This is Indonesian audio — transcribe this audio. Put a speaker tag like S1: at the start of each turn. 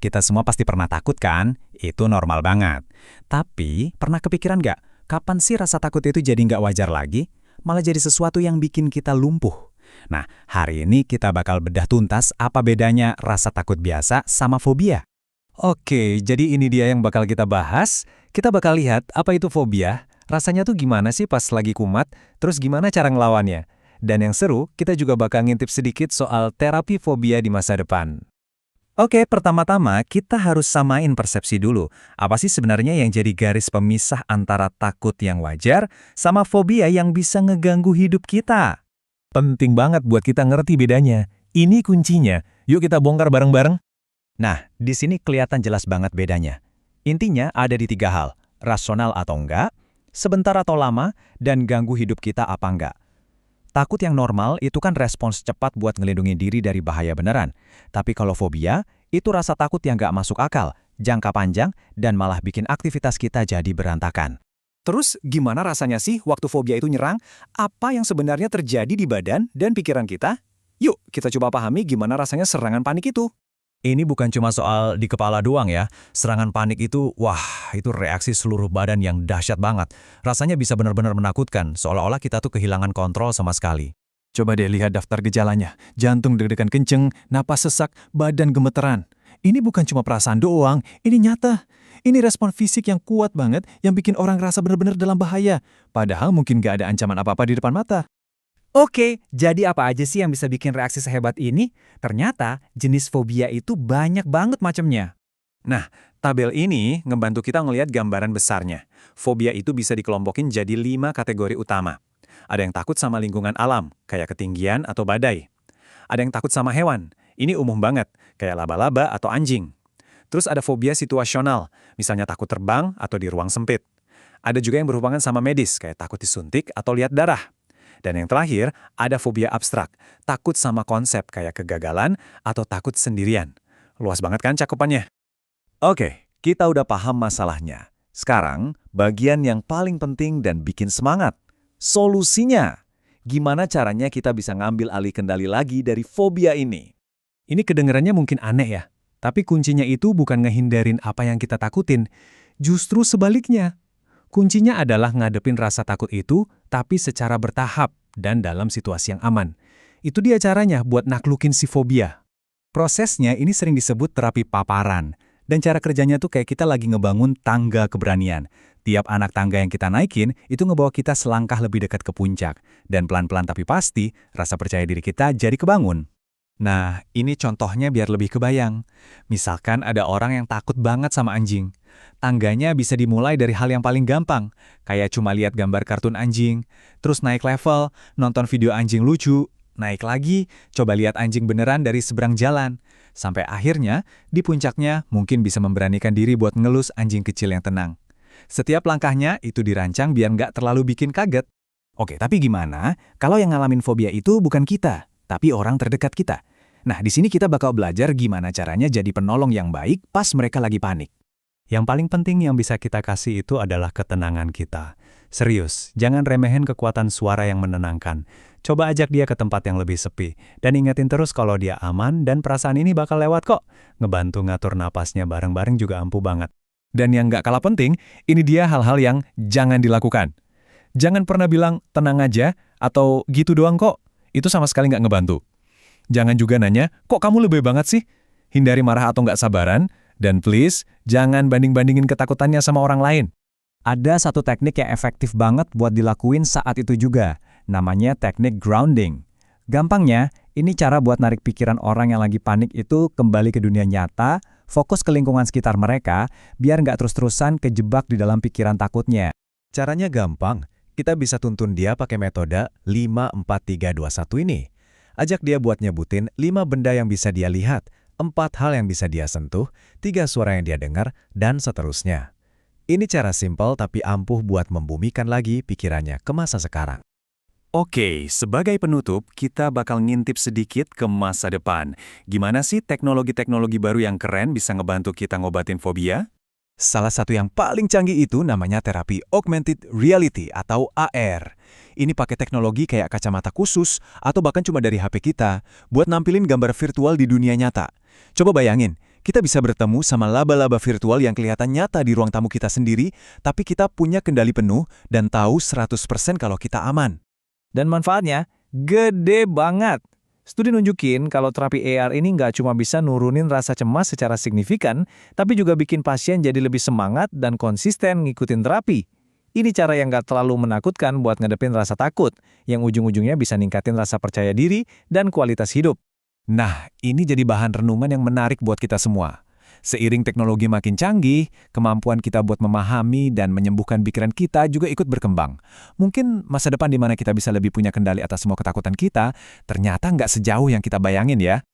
S1: kita semua pasti pernah takut kan? Itu normal banget. Tapi, pernah kepikiran nggak, kapan sih rasa takut itu jadi nggak wajar lagi? Malah jadi sesuatu yang bikin kita lumpuh. Nah, hari ini kita bakal bedah tuntas apa bedanya rasa takut biasa sama fobia. Oke, jadi ini dia yang bakal kita bahas. Kita bakal lihat apa itu fobia, rasanya tuh gimana sih pas lagi kumat, terus gimana cara ngelawannya. Dan yang seru, kita juga bakal ngintip sedikit soal terapi fobia di masa depan. Oke, pertama-tama kita harus samain persepsi dulu. Apa sih sebenarnya yang jadi garis pemisah antara takut yang wajar sama fobia yang bisa ngeganggu hidup kita? Penting banget buat kita ngerti bedanya. Ini kuncinya. Yuk kita bongkar bareng-bareng. Nah, di sini kelihatan jelas banget bedanya. Intinya ada di 3 hal, rasional atau enggak, sebentar atau lama, dan ganggu hidup kita apa enggak. Takut yang normal itu kan respons cepat buat ngelindungi diri dari bahaya beneran. Tapi kalau fobia, itu rasa takut yang nggak masuk akal, jangka panjang, dan malah bikin aktivitas kita jadi berantakan. Terus gimana rasanya sih waktu fobia itu nyerang? Apa yang sebenarnya terjadi di badan dan pikiran kita? Yuk, kita coba pahami gimana rasanya serangan panik itu. Ini bukan cuma soal di kepala doang ya. Serangan panik itu, itu reaksi seluruh badan yang dahsyat banget. Rasanya bisa benar-benar menakutkan, seolah-olah kita tuh kehilangan kontrol sama sekali. Coba deh lihat daftar gejalanya. Jantung deg-degan kenceng, napas sesak, badan gemeteran. Ini bukan cuma perasaan doang, ini nyata. Ini respon fisik yang kuat banget yang bikin orang rasa benar-benar dalam bahaya. Padahal mungkin gak ada ancaman apa-apa di depan mata. Oke, jadi apa aja sih yang bisa bikin reaksi sehebat ini? Ternyata jenis fobia itu banyak banget macamnya. Nah, tabel ini ngebantu kita ngelihat gambaran besarnya. Fobia itu bisa dikelompokin jadi 5 kategori utama. Ada yang takut sama lingkungan alam, kayak ketinggian atau badai. Ada yang takut sama hewan, ini umum banget, kayak laba-laba atau anjing. Terus ada fobia situasional, misalnya takut terbang atau di ruang sempit. Ada juga yang berhubungan sama medis, kayak takut disuntik atau lihat darah. Dan yang terakhir, ada fobia abstrak, takut sama konsep kayak kegagalan atau takut sendirian. Luas banget kan cakupannya? Oke, kita udah paham masalahnya. Sekarang, bagian yang paling penting dan bikin semangat. Solusinya. Gimana caranya kita bisa ngambil alih kendali lagi dari fobia ini? Ini kedengarannya mungkin aneh ya, tapi kuncinya itu bukan ngehindarin apa yang kita takutin. Justru sebaliknya. Kuncinya adalah ngadepin rasa takut itu, tapi secara bertahap dan dalam situasi yang aman. Itu dia caranya buat naklukin si fobia. Prosesnya ini sering disebut terapi paparan. Dan cara kerjanya tuh kayak kita lagi ngebangun tangga keberanian. Tiap anak tangga yang kita naikin, itu ngebawa kita selangkah lebih dekat ke puncak. Dan pelan-pelan tapi pasti, rasa percaya diri kita jadi kebangun. Nah, ini contohnya biar lebih kebayang. Misalkan ada orang yang takut banget sama anjing. Tangganya bisa dimulai dari hal yang paling gampang, kayak cuma lihat gambar kartun anjing, terus naik level, nonton video anjing lucu, naik lagi, coba lihat anjing beneran dari seberang jalan. Sampai akhirnya, di puncaknya mungkin bisa memberanikan diri buat ngelus anjing kecil yang tenang. Setiap langkahnya itu dirancang biar nggak terlalu bikin kaget. Oke, tapi gimana kalau yang ngalamin fobia itu bukan kita, tapi orang terdekat kita? Nah, di sini kita bakal belajar gimana caranya jadi penolong yang baik pas mereka lagi panik. Yang paling penting yang bisa kita kasih itu adalah ketenangan kita. Serius, jangan remehin kekuatan suara yang menenangkan. Coba ajak dia ke tempat yang lebih sepi. Dan ingetin terus kalau dia aman dan perasaan ini bakal lewat kok. Ngebantu ngatur napasnya bareng-bareng juga ampuh banget. Dan yang nggak kalah penting, ini dia hal-hal yang jangan dilakukan. Jangan pernah bilang, tenang aja, atau gitu doang kok. Itu sama sekali nggak ngebantu. Jangan juga nanya, kok kamu lebih banget sih? Hindari marah atau nggak sabaran. Dan please, jangan banding-bandingin ketakutannya sama orang lain. Ada satu teknik yang efektif banget buat dilakuin saat itu juga. Namanya teknik grounding. Gampangnya, ini cara buat narik pikiran orang yang lagi panik itu kembali ke dunia nyata, fokus ke lingkungan sekitar mereka, biar nggak terus-terusan kejebak di dalam pikiran takutnya. Caranya gampang, kita bisa tuntun dia pakai metode 5-4-3-2-1 ini. Ajak dia buat nyebutin 5 benda yang bisa dia lihat, 4 hal yang bisa dia sentuh, 3 suara yang dia dengar, dan seterusnya. Ini cara simpel tapi ampuh buat membumikan lagi pikirannya ke masa sekarang. Oke, sebagai penutup, kita bakal ngintip sedikit ke masa depan. Gimana sih teknologi-teknologi baru yang keren bisa ngebantu kita ngobatin fobia? Salah satu yang paling canggih itu namanya terapi augmented reality atau AR. Ini pakai teknologi kayak kacamata khusus atau bahkan cuma dari HP kita buat nampilin gambar virtual di dunia nyata. Coba bayangin,
S2: Kita bisa bertemu sama laba-laba virtual yang kelihatan nyata di ruang tamu kita sendiri, tapi kita punya kendali penuh dan tahu 100% kalau kita aman.
S3: Dan manfaatnya gede banget. Studi nunjukin kalau terapi AR ini nggak cuma bisa nurunin rasa cemas secara signifikan, tapi juga bikin pasien jadi lebih semangat dan konsisten ngikutin terapi. Ini cara yang nggak terlalu menakutkan buat ngadepin rasa takut, yang ujung-ujungnya bisa ningkatin rasa percaya diri dan kualitas hidup.
S2: Nah, ini jadi bahan renungan yang menarik buat kita semua. Seiring teknologi makin canggih, kemampuan kita buat memahami dan menyembuhkan pikiran kita juga ikut berkembang. Mungkin masa depan di mana kita bisa lebih punya kendali atas semua ketakutan kita, ternyata nggak sejauh yang kita bayangin ya.